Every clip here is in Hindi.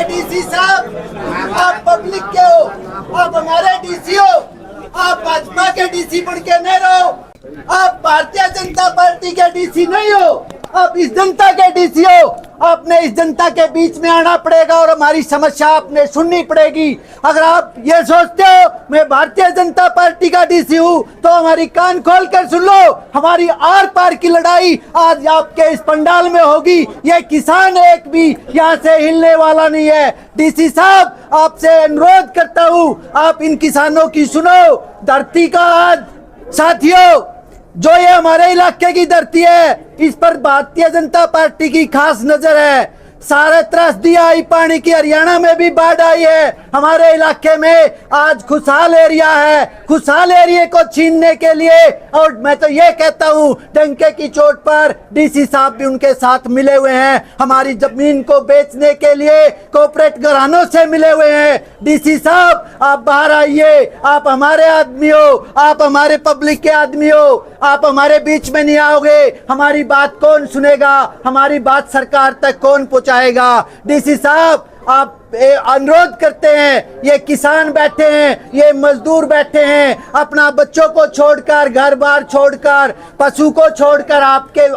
डीसी साहब, आप पब्लिक के हो, आप हमारे डीसी हो, आप भाजपा के डीसी बन के नहीं रहो, आप भारतीय जनता पार्टी के डीसी नहीं हो, आप इस जनता के डीसी हो। आपने इस जनता के बीच में आना पड़ेगा और हमारी समस्या आपने सुननी पड़ेगी। अगर आप ये सोचते हो मैं भारतीय जनता पार्टी का डीसी हूँ तो हमारी कान खोल कर सुन लो, हमारी आर पार की लड़ाई आज आपके इस पंडाल में होगी। ये किसान एक भी यहाँ से हिलने वाला नहीं है। डीसी साहब, आपसे अनुरोध करता हूँ, आप इन किसानों की सुनो। धरती का आज साथियों, जो ये हमारे इलाके की धरती है, इस पर भारतीय जनता पार्टी की खास नजर है। सारे त्रस्ती आई पानी की, हरियाणा में भी बाढ़ आई है। हमारे इलाके में आज खुशहाल एरिया है। खुशहाल एरिया को छीनने के लिए, और मैं तो ये कहता हूँ डंके की चोट पर डीसी साहब भी उनके साथ मिले हुए हैं। हमारी जमीन को बेचने के लिए कॉर्पोरेट घरानों से मिले हुए हैं। डीसी साहब, आप बाहर आइए। आप हमारे आदमी हो, आप हमारे पब्लिक के आदमी हो। आप हमारे बीच में नहीं आओगे, हमारी बात कौन सुनेगा? हमारी बात सरकार तक कौन पहुंचाएगा? डीसी साहब, आप अनुरोध करते हैं, ये किसान बैठे हैं, ये मजदूर बैठे हैं, अपना बच्चों को छोड़कर, घर बार छोड़कर, पशु को छोड़कर आपके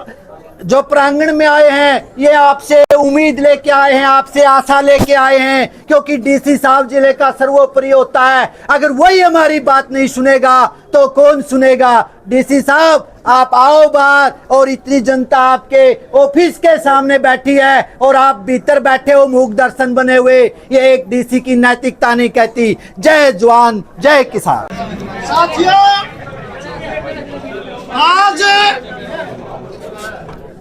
जो प्रांगण में आए हैं, ये आपसे उम्मीद लेके आए हैं, आपसे आशा लेके आए हैं, क्योंकि डीसी साहब जिले का सर्वोपरि होता है। अगर वही हमारी बात नहीं सुनेगा तो कौन सुनेगा? डीसी साहब, आप आओ बाहर, और इतनी जनता आपके ऑफिस के सामने बैठी है और आप भीतर बैठे हो मूक दर्शन बने हुए। ये एक डीसी की नैतिकता नहीं कहती। जय जवान, जय किसान। साथियों, आज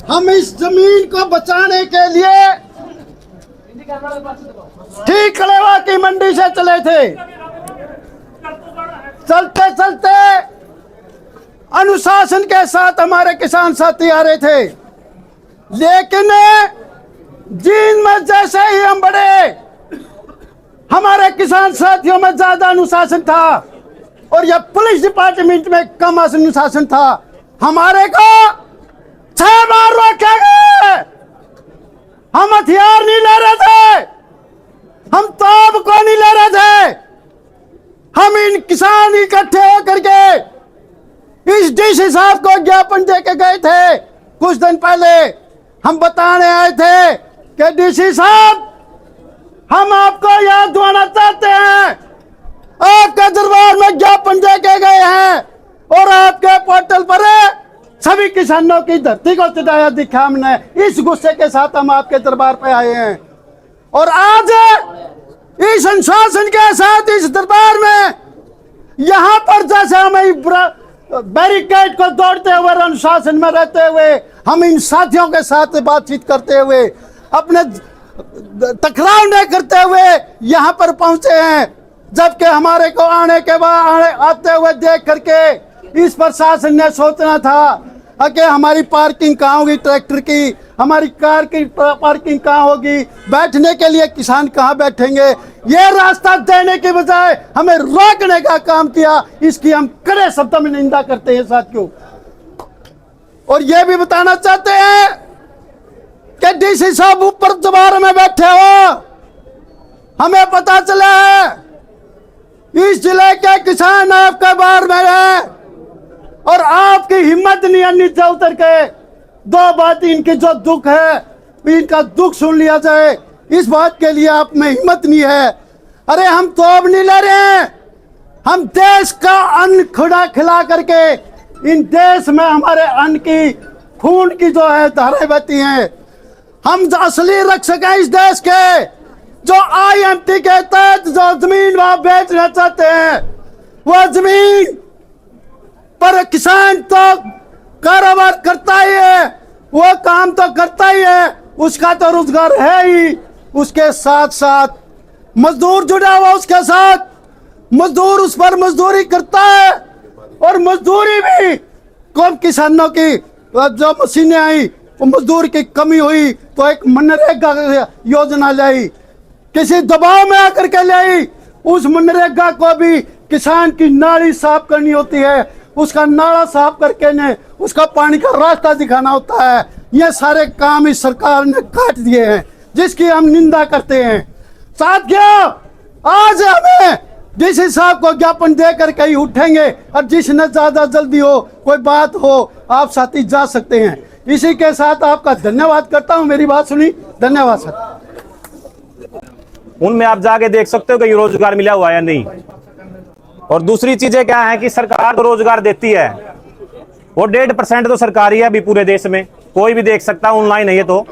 हम इस जमीन को बचाने के लिए ठीक कलेवा की मंडी से चले थे। चलते चलते अनुशासन के साथ हमारे किसान साथी आ रहे थे, लेकिन जीन में जैसे ही हम बढ़े, हमारे किसान साथियों में ज्यादा अनुशासन था और यह पुलिस डिपार्टमेंट में कम अनुशासन था। हमारे को 6 बार रोके गए। हम हथियार नहीं ले रहे थे, हम तोप को नहीं ले रहे थे। हम इन किसान इकट्ठे होकर के इस डीसी साहब को ज्ञापन दे के गए थे। कुछ दिन पहले हम बताने आए थे कि डीसी साहब, हम आपको याद दिलाना चाहते हैं, आपके दरबार में ज्ञापन दे के गए हैं और आपके पोर्टल पर सभी किसानों की धरती को चटाया दिखा हमने। इस गुस्से के साथ हम आपके दरबार पे आए हैं और आज इस अनुशासन के साथ इस दरबार में यहाँ पर जैसे हमें बैरिकेड को दौड़ते हुए, अनुशासन में रहते हुए, हम इन साथियों के साथ बातचीत करते हुए, अपने टकराव नहीं करते हुए यहाँ पर पहुंचे हैं। जबकि हमारे को आने के बाद आते हुए देख करके इस प्रशासन ने सोचना था कि हमारी पार्किंग कहाँ होगी, ट्रैक्टर की, हमारी कार की पार्किंग कहाँ होगी, बैठने के लिए किसान कहाँ बैठेंगे। ये रास्ता देने के बजाय हमें रोकने का काम किया। इसकी हम कड़े शब्दों में निंदा करते हैं साथियों। और ये भी बताना चाहते हैं कि डीसी साहब ऊपर दरबार में बैठे हो, हमें पता चला है इस जिले के किसान आपके बाहर में है और आपकी हिम्मत नहीं है नीचे उतर के 2 बात इनकी जो दुख है, इनका दुख सुन लिया जाए, इस बात के लिए आप में हिम्मत नहीं है। अरे हम तो अब नहीं ले रहे हैं, हम देश का अन्न खुदा खिला करके इन देश में हमारे अन्न की, खून की जो है धाराएं बहती हैं। हम असली रख सके इस देश के, जो IMT के तहत जो जमीन वहां बेचना चाहते हैं, वह जमीन पर किसान तो कारोबार करता ही है, वो काम तो करता ही है, उसका तो रोजगार है ही। उसके साथ साथ मजदूर जुड़ा हुआ, उसके साथ मजदूर उस पर मजदूरी करता है और मजदूरी भी कम किसानों की जो मशीनें आई, वो मजदूर की कमी हुई तो एक मनरेगा योजना लाई, किसी दबाव में आकर के लाई। उस मनरेगा को भी किसान की नाली साफ करनी होती है, उसका नाला साफ करके ने उसका पानी का रास्ता दिखाना होता है। ये सारे काम इस सरकार ने काट दिए हैं, जिसकी हम निंदा करते हैं। साथियों, आज हमें डीसी साहब को ज्ञापन देकर कहीं उठेंगे और जिसने ज्यादा जल्दी हो, कोई बात हो, आप साथी जा सकते हैं। इसी के साथ आपका धन्यवाद करता हूं, मेरी बात सुनी, धन्यवाद सर। उनमें आप जाके देख सकते हो कि रोजगार मिला हुआ है या नहीं। और दूसरी चीजें क्या है कि सरकार को रोजगार देती है, वो 1.5% तो सरकारी है अभी पूरे देश में, कोई भी देख सकता है, ऑनलाइन है ये तो,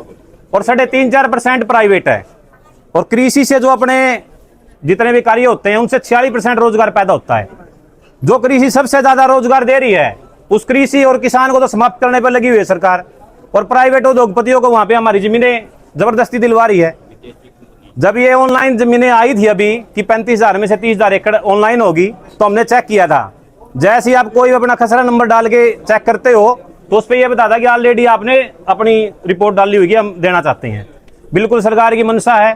और 3.5-4% प्राइवेट है। और कृषि से जो अपने जितने भी कार्य होते हैं उनसे 46% रोजगार पैदा होता है। जो कृषि सबसे ज्यादा रोजगार दे रही है उस कृषि और किसान को तो समाप्त करने पर लगी हुई है सरकार, और प्राइवेट उद्योगपतियों को वहां पे हमारी जमीनें जबरदस्ती दिलवा रही है। जब ये ऑनलाइन जमीनें आई थी अभी कि 35,000 में से 30,000 एकड़ ऑनलाइन होगी, तो हमने चेक किया था। जैसे ही आप कोई अपना खसरा नंबर डाल के चेक करते हो तो उस पर यह बताता कि ऑलरेडी आपने अपनी रिपोर्ट डाली हुई है, हम देना चाहते हैं। बिल्कुल सरकार की मंशा है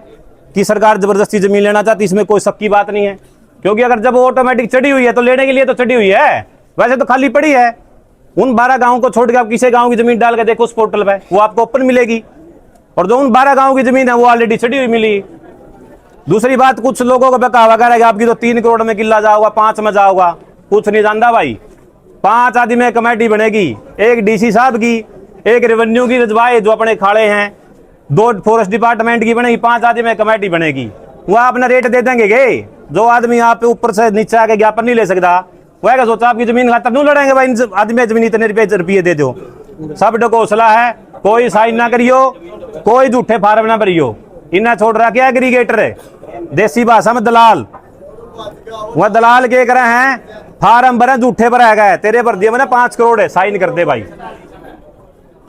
कि सरकार जबरदस्ती जमीन लेना चाहती, इसमें कोई शक की बात नहीं है। क्योंकि अगर जब ऑटोमेटिक चढ़ी हुई है तो लेने के लिए तो चढ़ी हुई है, वैसे तो खाली पड़ी है। उन 12 गाँव को छोड़ के आप किसी गाँव की जमीन डाल के देखो उस पोर्टल पर, वो आपको ओपन मिलेगी। और जो उन 12 गाँव की जमीन है वो ऑलरेडी चढ़ी हुई मिली। दूसरी बात, कुछ लोगों को बकावा करेगा आपकी तो 3 करोड़ में किला जाओगा, 5 में जाओगा, कुछ नहीं जानता भाई। 5 आदमी में कमेटी बनेगी, एक डीसी साहब की, एक रेवेन्यू की रजवाए जो अपने खाड़े हैं, 2 फॉरेस्ट डिपार्टमेंट की बनेगी, 5 आदमी में कमेटी बनेगी। वो अपना रेट दे देंगे गे। जो आदमी आप पे ऊपर से नीचे आके ज्ञापन नहीं ले सकता, वह सोचा आपकी जमीन खातर नहीं लड़ेंगे भाई, आदमी जमीन इतने रुपये दे दो। सब डको हौसला है, कोई साइन ना करियो, कोई झूठे फार्म ना भरियो। इन्हें छोड़ रहा क्या एग्रीगेटर है, देसी भाषा में दलाल। वह दलाल के करे हैं फार्म भरे झूठे भरा गए, तेरे भर दिए मैंने 5 करोड़ है, साइन कर दे भाई।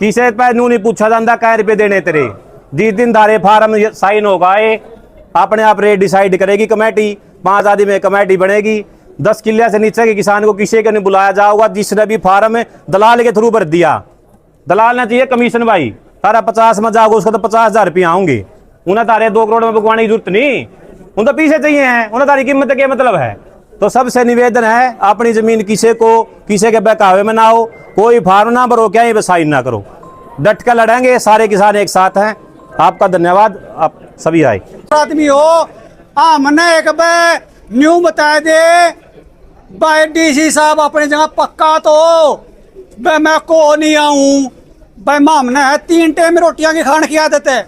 किसे पे नू नहीं पूछा जाता क्या रुपये देने तेरे। जिस दिन धारे फार्म साइन होगा ये अपने आप रेट डिसाइड करेगी कमेटी, 5 आदमी में कमेटी बनेगी। 10 किले से नीचे के किसान को किसी को नहीं बुलाया जाओगा जिसने भी फार्म दलाल के थ्रू भर दिया। दलाल ने चाहिए कमीशन भाई, तारा 50 में जाओगे उसका तो 50,000 रुपये आऊंगे। उन्हें तारे 2 करोड़ में भगवान की जरूरत नहीं, उन तो पीछे चाहिए हैं, उन्हें तारी कीमत क्या मतलब है। तो सबसे निवेदन है अपनी जमीन किसी के बहकावे में ना हो, कोई फार्म ना भरो, क्या ये साइन ना करो। डट कर लड़ेंगे, सारे किसान एक साथ हैं। आपका धन्यवाद, आप सभी आए। आदमी हो हमने एक न्यू बता दे भाई, डीसी साहब अपनी जगह पक्का तो मैं को नहीं आऊं भाई। हमने 3 टाइम रोटियां की खान की आदत है,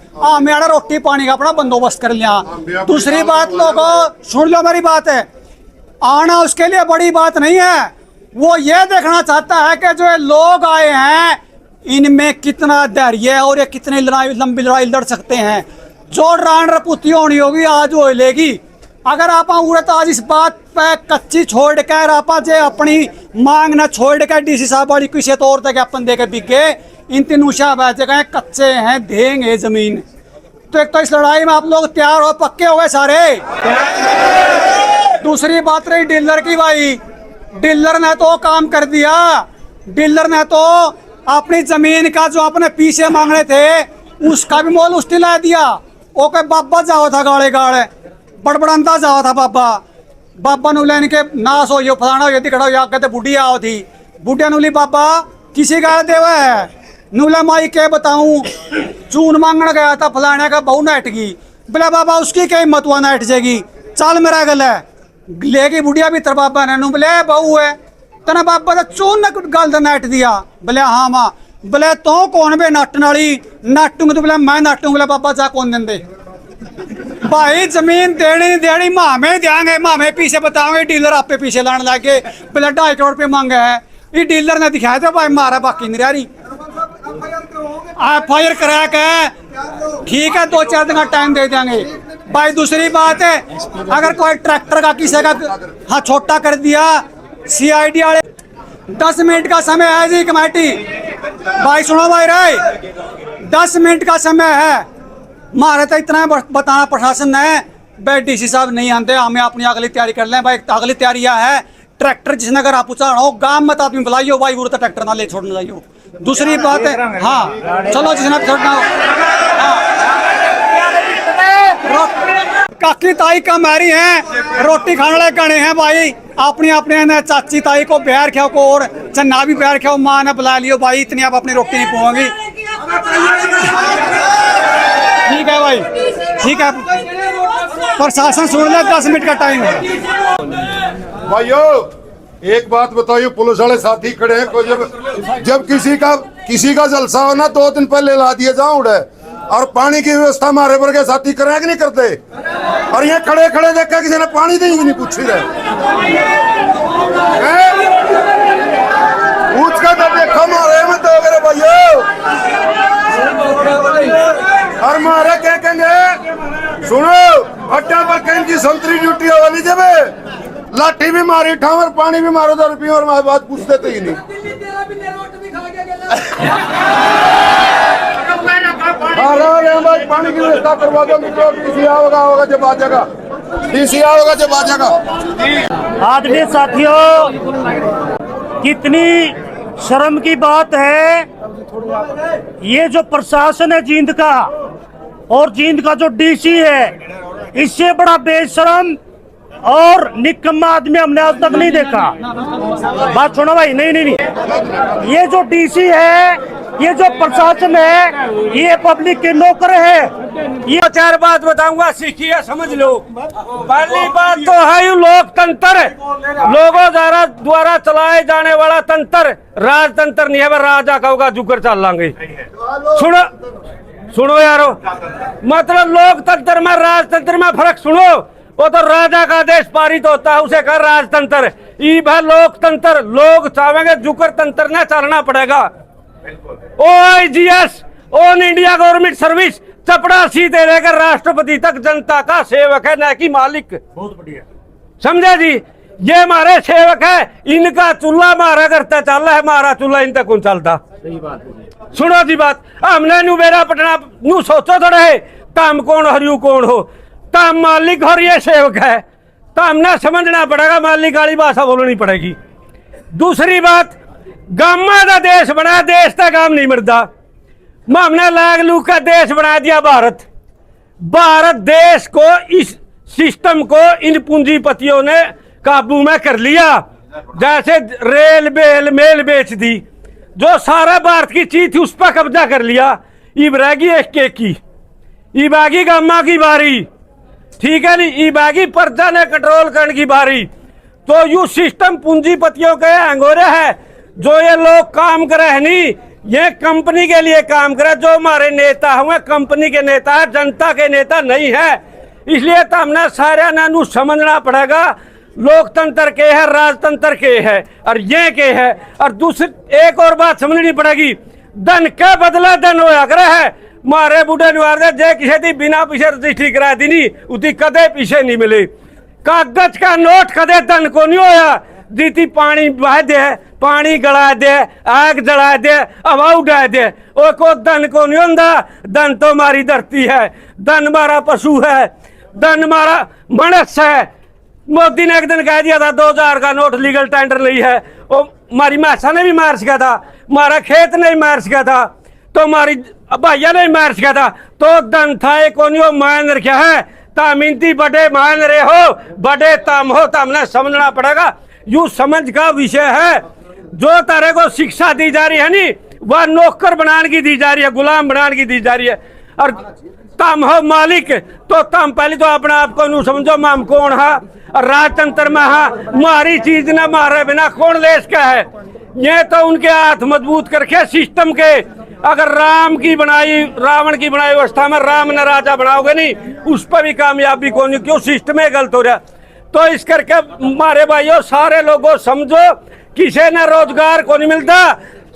मेरा रोटी पानी का अपना बंदोबस्त कर लिया। दूसरी बात, लोगों सुन लो मेरी बात है, आना उसके लिए बड़ी बात नहीं है। वो ये देखना चाहता है कि जो लोग आए हैं इनमें कितना धैर्य है और ये कितनी लंबी लड़ाई लड़ सकते हैं। जो रान रपूती होनी होगी आज वो लेगी। अगर आप उड़त आज इस बात पे कच्ची छोड़ कर आप अपनी मांग न छोड़ कर डीसी साहब वाली किसी तौर तक ज्ञापन दे के बिके, इन तीनों शाबाज जगह कच्चे हैं, देंगे जमीन। तो एक तो इस लड़ाई में आप लोग तैयार हो, पक्के हो गए सारे। दूसरी बात रही डीलर की भाई, डीलर ने तो काम कर दिया। डीलर ने तो अपनी जमीन का जो अपने पीछे मांगने थे उसका भी मोल उसने ला दिया। ओके बाबा जाओ था गाड़े गाड़े बड़बड़ांदा जाओ था बाबा नु लेने के नाश हो यो फलाना हो दिखड़ा या कहते बुढ़िया आओ थी, बुढ़िया नुली बाबा किसी का देवा है नूला माई के बताऊं, चून मांगने गया था फलाने का बहू नाट की, बोला बाबा उसकी क्या हिम्मत हुआ नाट जाएगी, चल मेरा गल है लेगी बुढ़िया भी तर बाबा ने बोले बहू है तना बाबा ने चून ने गल नाट दिया। बोले हाँ माँ, बोले तो कौन बे नाटन वाली, नाटूंगे तो बोले मैं नाटूंगा। बोले बाबा जा कौन देंदे भाई, जमीन देनी नहीं देनी माँ में देंगे, माँ में पीछे बताओगे। डीलर आप पे पीछे लाने लगे, बोले 2.5 करोड़ रुपये मांगे है। ये डीलर ने दिखाया था भाई मारा बाकी नहीं रही। FIR करा के ठीक है 2-4 दिन का टाइम दे देंगे भाई। दूसरी बात है अगर कोई ट्रैक्टर का किसी का हाँ छोटा कर दिया, CID वाले 10 मिनट का समय है जी कमेटी भाई, सुनो भाई राय 10 मिनट का समय है। हमारे तो इतना बताना प्रशासन है भाई, डीसी साहब नहीं आते, हमें अपनी अगली तैयारी कर लें भाई। अगली तैयारियां है ट्रैक्टर जिसने अगर आप हो गांव में तो आदमी बुलाइयो भाई, वो तो ट्रैक्टर ना ले छोड़ने जाइयो। दूसरी बात है हाँ चलो जिसने छोड़ना हो काकी ताई का मैरी है, रोटी खाने वाले गणे हैं भाई। अपनी अपने चाची ताई को प्यार खाओ को और चन्ना भी प्यार खाओ, माँ ने बुला लियो भाई, इतनी आप अपनी रोटी नहीं पाओगी। ठीक है भाई, ठीक है। प्रशासन सुन ले, 10 मिनट का टाइम है। भाइयों एक बात बताइए, पुलिस वाले साथी खड़े हैं, कोई जब किसी का जलसा हो ना 2 दिन पहले ला दिए जाओ उड़े, और पानी की व्यवस्था हमारे वर्गे साथी करें कि नहीं करते? और ये खड़े खड़े देखा किसी ने पानी दी नहीं पूछी रहे, पूछ का तो देखो मारे में तो मेरे भाइयों, और मारे क्या कहेंगे? सुनो अड्डा पर कहीं की संतरी ड्यूटी हो नहीं जब लाठी भी मारी ठाव और पानी भी मारो 2 रुपये और हमारी बात पूछते तो ही नहीं। भाई पानी की व्यवस्था करवा दो, डीसी होगा जब आ जाएगा, डीसी होगा जब आ जाएगा। आदरणीय साथियों, कितनी शर्म की बात है, ये जो प्रशासन है जींद का और जींद का जो डीसी है, इससे बड़ा बेशरम और निकम्मा आदमी हमने आज तक नहीं देखा। बात सुनो भाई, नहीं, ये जो डीसी है, ये जो प्रशासन है, ये पब्लिक के नौकर है। ये 4 बात बताऊंगा, सीखिए, समझ लो। पहली बात तो है ये लोकतंत्र, लोगों द्वारा चलाए जाने वाला तंत्र, राजतंत्र नहीं है। राजा कहोगा जुकर चल लांगे। सुनो यारो, मतलब लोकतंत्र में राजतंत्र में फर्क सुनो। वो तो राजा का आदेश पारित होता है, उसे कर राजतंत्र। ई भाई लोकतंत्र, लोग चाहेंगे जुकर तंत्र न चलना पड़ेगा। OIGS, all India government service, चपड़ासी से लेकर राष्ट्रपति तक जनता का सेवक है, न कि मालिक। बहुत बढ़िया, समझे जी? ये हमारे सेवक है, इनका चूल्हा मारा करता चल रहा है, हमारा चूल्हा इन तक कौन चलता। सही बात है। सुनो जी बात, हमने नु मेरा पटना नु सोचो थोड़ा है, तम कौन हरियू कौन हो, तम मालिक और ये सेवक है, तो हमने समझना पड़ेगा, मालिक वाली भाषा बोलनी पड़ेगी। दूसरी बात, गामा का देश बना, देश का काम नहीं मरदा। हमने लाग लू का देश बना दिया भारत देश को, इस सिस्टम को इन पूंजीपतियों ने काबू में कर लिया। जैसे रेल बेल मेल बेच दी, जो सारा भारत की चीज थी उस पर कब्जा कर लिया। इबरागी एक की, इबागी गामा की बारी, ठीक है नहीं, इबागी प्रजा ने कंट्रोल करने की बारी। तो यू सिस्टम पूंजीपतियों के अंगोरे है, जो ये लोग काम करे है नहीं, ये कंपनी के लिए काम करे। जो हमारे नेता हुए कंपनी के नेता है, जनता के नेता नहीं है। इसलिए तो हमने सारे नानू समझना पड़ेगा, लोकतंत्र के है, राजतंत्र के है, और ये के है। और दूसरी एक और बात समझनी पड़ेगी, धन के बदला धन होया करे है। मारे बूढ़े निवार जे किसी दी बिना पीछे रजिस्ट्री करा दी नहीं, उती कदे पीछे नहीं मिले। कागज का नोट कदे धन को नहीं होया, जीती पानी बहा दे, पानी गला दे, आग जला दे, हवा उड़ा दे, वो को धन को नहीं होता। धन तो हमारी धरती है, धन हमारा पशु है, धन हमारा मनुष्य है। मोदी ने एक दिन कह दिया था 2000 का नोट लीगल टेंडर नहीं है, वो हमारी मासा ने भी मार सका था, हमारा खेत नहीं मार सका था, तो हमारी भैया नहीं मार सका था। तो धन था एक मान रखा है, तामिनती बड़े मान रहे हो, बड़े तम हो, तमने समझना पड़ेगा। यू समझ का विषय है। जो तरह को शिक्षा दी जा रही है नी, वह नौकर बनाने की दी जा रही है, गुलाम बनाने की दी जा रही है। और तम हो मालिक, तो तम पहले तो अपने आप को नू समझो, हम कौन है, और राजतंत्र में है, मारी चीज न मारे बिना कौन लेस का है। ये तो उनके हाथ मजबूत करके सिस्टम के, अगर रावण की बनाई व्यवस्था में राम ने राजा बनाओगे नहीं, उस पर भी कामयाबी कौन, क्यों सिस्टम गलत हो रहा। तो इस करके हमारे भाइयों सारे लोगों समझो, किसी ने रोजगार को नहीं मिलता।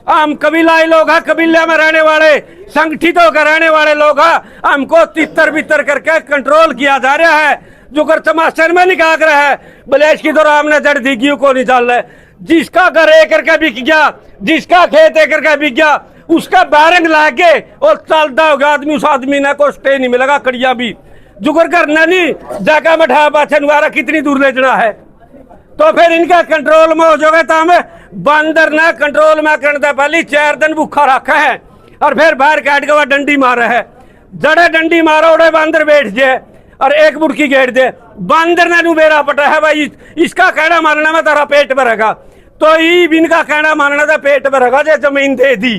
हम कबीलाई लोग हैं, कबीले में रहने वाले, संगठित होकर रहने वाले लोग हैं, हमको तितर बितर करके कंट्रोल किया जा रहा है। जो कर चमाचन में निकाल रहा है, बलेश की तो राम ने जड़ दी को नहीं डाल रहे। जिसका घर एकड़ का बिक गया, जिसका खेत एकड़ का बिक गया, उसका बैरंग लाके और चलता होगा आदमी, उस आदमी ने को स्टे नहीं मिलेगा। कड़िया भी जुगर करना नहीं, जाका बैठा बाछा कितनी दूर ले जाना है। तो फिर इनका कंट्रोल में हो जाएगा। तो हमें बंदर ना कंट्रोल में करने पहले 4 दिन भूखा रखा है, और फिर बाहर काट के वह डंडी मारा है। जड़े डंडी मारो उड़े बंदर बैठ जाए और एक बुड़की गेट दे, बंदर ने नू बेरा पटा है भाई, इसका कहना मानना में तेरा पेट भरेगा। तो इनका कहना मानना था पेट भरेगा, जो जमीन दे दी।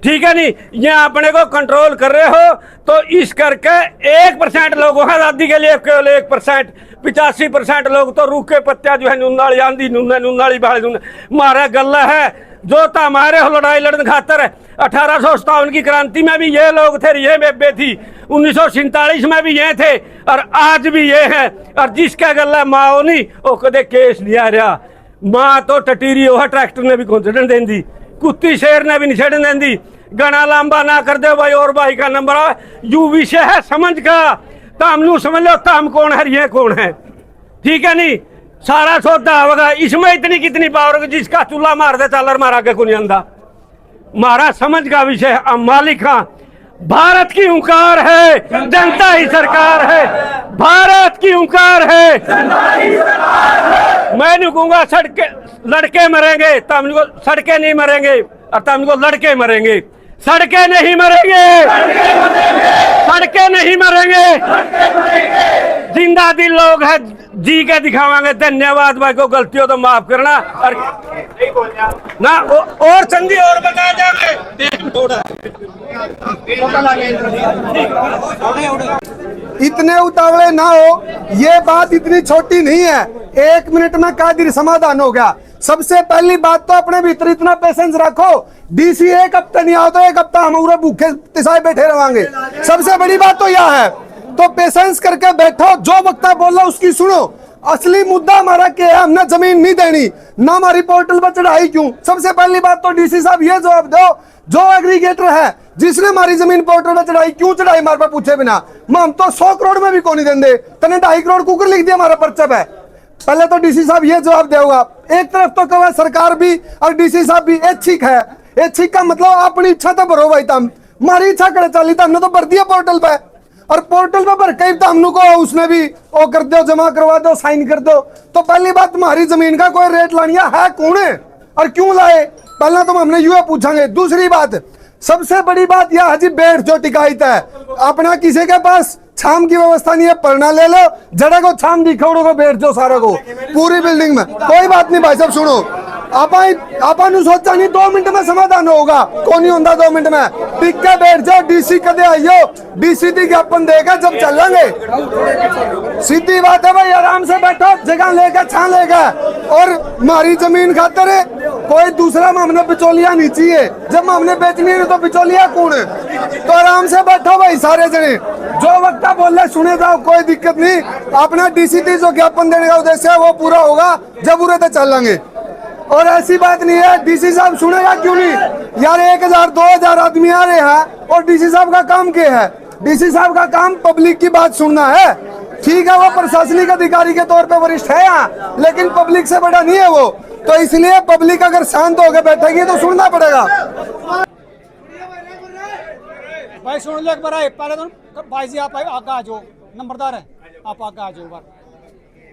ठीक है नहीं, ये अपने को कंट्रोल कर रहे हो तो इस करके 1% लोगों है आजादी के लिए, केवल 1%, 85% लोग तो रूखे पत्तिया जो है नुनाली आंधी नुनाली बाढ़ मारे गल्ला है जो था हमारे लड़ाई लड़ने खातर 1857 की क्रांति में भी ये लोग थे, ये बेबे थी, 1947 में भी ये थे और आज भी ये है। और जिसका गल्ला माओ नहीं वो कदे केस लिया रहा, माँ तो टटीरी हो ट्रैक्टर ने भी कौन चढ़न देंदी, कुत्ती शेर ने भी नहीं चढ़न देंदी। गणा लंबा ना कर दे भाई, और भाई का नंबर आ यू विषय है समझ का, तम नू समझ लो तम कौन है ये कौन है, ठीक है नहीं, सारा सौदा होगा। इसमें इतनी कितनी पावर होगी जिसका चूल्हा मार दे चालर मारा के को नहीं आंदा, मारा समझ का विषय है। अब मालिक हाँ, भारत की हुंकार है, जनता ही सरकार है, भारत की हुंकार है, मैं नहीं कहूंगा सड़के लड़के मरेंगे, तम को सड़के नहीं मरेंगे और तम को लड़के मरेंगे, सड़के नहीं मरेंगे, सड़के नहीं मरेंगे, जिंदा दिल लोग है जी के दिखावांगे। धन्यवाद भाई, को गलती हो तो माफ करना और ना और चंदी और बता जाएंगे। इतने उतावले ना हो, ये बात इतनी छोटी नहीं है, 1 मिनट में कादिर समाधान हो गया। सबसे पहली बात तो अपने भीतर इतना पेशेंस रखो, डीसी 1 हफ्ता नहीं आओ तो 1 हफ्ता हम पूरे भूखे तिसाए बैठे रहेंगे। सबसे बड़ी बात तो यह है, तो पेशेंस करके बैठो, जो वक्ता बोल रहा उसकी सुनो। असली मुद्दा हमारा क्या है, हमने जमीन नहीं देनी ना, हमारी पोर्टल पर चढ़ाई क्यों। सबसे पहली बात तो डीसी साहब ये जवाब दो, जो एग्रीगेटर है जिसने हमारी जमीन पोर्टल पर चढ़ाई क्यों चढ़ाई हमारे पास पूछे बिना, हम तो 100 करोड़ में भी कौन नहीं देंगे, तने 2.5 करोड़ कुकर लिख दिया हमारा पर्चा है। पहले तो डीसी साहब ये जवाब देगा। एक तरफ तो कहा सरकार भी और डीसी साहब भी ऐच्छिक है, ऐच्छिक का मतलब अपनी इच्छा तो भरो भाई, तम हमारी इच्छा करे चली हमने तो भर दिया पोर्टल पे, और पोर्टल पे भर के हमने को उसमें भी वो कर दो, जमा करवा दो, साइन कर दो। तो पहली बात हमारी जमीन का कोई रेट लानिया है कौन है और क्यों लाए, पहला तो हमने यूं पूछेंगे। दूसरी बात, सबसे बड़ी बात यह है जी बेड जो टिकाइत है, अपना किसी के पास छाम की व्यवस्था नहीं है, पढ़ना ले लो, जड़ा को छाम दिखाओ को बैठ जाओ सारा को पूरी बिल्डिंग में, कोई बात नहीं भाई साहब। सुनो आपा सोचा नहीं 2 मिनट में समाधान होगा, कौन नहीं होता 2 मिनट में, टिक के बैठ जाओ। डीसी कदे आइयो, डीसी की ज्ञापन देगा जब चलेंगे, सीधी बात है भाई, आराम से बैठो, जगह लेकर छा लेगा। और हमारी जमीन खातर कोई दूसरा हमने बिचौलिया नहीं चाहिए, जब हमने बेचनी है तो बिचौलिया कौन है, तो आराम से बैठो भाई सारे जने, जो वक्ता बोल रहे सुने जाओ, कोई दिक्कत नहीं। अपना डीसी जो ज्ञापन देने का उद्देश्य है वो पूरा होगा जब पूरे तक चलेंगे। और ऐसी बात नहीं है डीसी साहब सुनेगा क्यों नहीं यार, 1000 2000 आदमी आ रहे हैं और डीसी साहब का काम क्या है, डीसी साहब का काम पब्लिक की बात सुनना है। ठीक है वो प्रशासनिक अधिकारी के तौर पे वरिष्ठ है यहाँ, लेकिन पब्लिक से बड़ा नहीं है वो, तो इसलिए पब्लिक अगर शांत होकर बैठेगी तो सुनना पड़ेगा। भाई सुन लो एक बार, पहले तो भाई जी आप आगे आ जाओ, नंबरदार है आप आगे आ जाओ। बार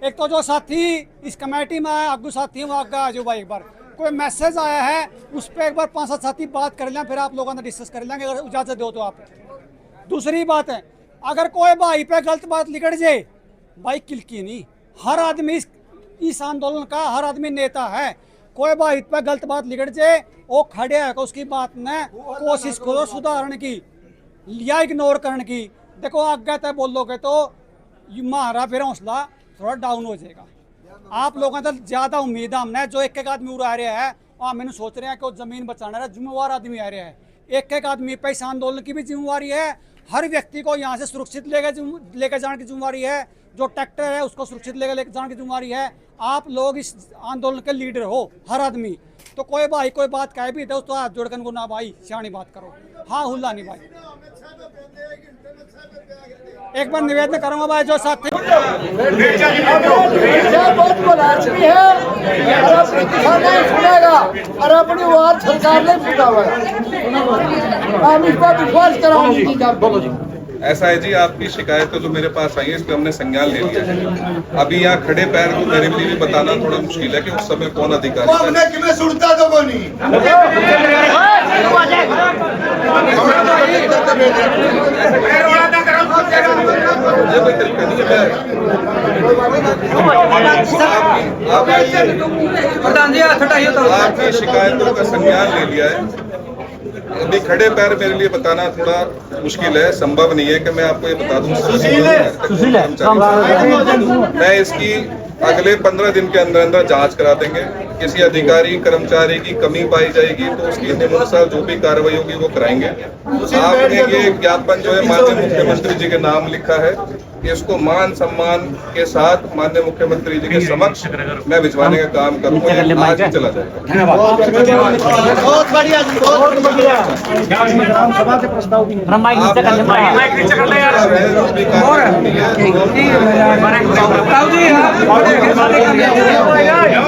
एक तो जो साथी इस कमेटी में आगू साथी वो आगे आ जाओ भाई। एक बार कोई मैसेज आया है उस पर एक बार 5-7 साथी बात कर लें, फिर आप लोगों ने डिस्कस कर लेंगे अगर इजाजत दो तो आप। दूसरी बात है, अगर कोई भाई पे गलत बात लिखड़ जाए, भाई किलकी नहीं, हर आदमी इस आंदोलन का हर आदमी नेता है, कोई भाई पे गलत बात लिखड़ जाए वो खड़े है उसकी बात ने कोशिश करो सुधारने की या इग्नोर करने की। देखो आगे तक बोलोगे तो हमारा फिर हौसला थोड़ा डाउन हो जाएगा। आप लोगों से ज्यादा उम्मीद है हमने, जो एक आदमी उड़ा रहा है और मैंने सोच रहे हैं कि वो जमीन बचाना है, जिम्मेवार आदमी आ रहा है, एक आदमी पे इस आंदोलन की भी जिम्मेवारी है, हर व्यक्ति को यहाँ से सुरक्षित लेकर जाने की जिम्मेवारी है, जो ट्रैक्टर है उसको सुरक्षित लेकर जाने की जिम्मेवारी है। आप लोग इस आंदोलन के लीडर हो हर आदमी, तो कोई भाई कोई बात कहे भी तो उसको हाथ जोड़कर को ना भाई सियानी बात करो, हाँ हुल्ला नहीं भाई। एक बार निवेदन करूंगा भाई जो साथी सुनेगा और अपनी वार सरकार ने फूटा हुआ हम इस पर विश्वास कराओ। ऐसा है जी, आपकी शिकायत जो मेरे पास आई है इस पर हमने संज्ञान ले लिया है। अभी यहाँ खड़े पैर को मेरे लिए भी बताना थोड़ा मुश्किल है कि उस समय कौन अधिकारी हमने सुनता तो को नहीं आपकी शिकायतों का संज्ञान ले लिया है अभी खड़े पैर मेरे लिए बताना थोड़ा मुश्किल है, संभव नहीं है कि मैं आपको ये बता दूं। मैं इसकी अगले 15 दिन के अंदर अंदर जांच करा देंगे। किसी अधिकारी कर्मचारी की कमी पाई जाएगी तो उसकी नियमानुसार जो भी कार्रवाई होगी वो कराएंगे। आपने ये ज्ञापन जो है माननीय मुख्यमंत्री जी के नाम लिखा है, इसको मान सम्मान के साथ माननीय मुख्यमंत्री जी के समक्ष मैं भिजवाने का काम करूंगा। आज ही चला जाएगा। बहुत बढ़िया जी, बहुत बढ़िया। आप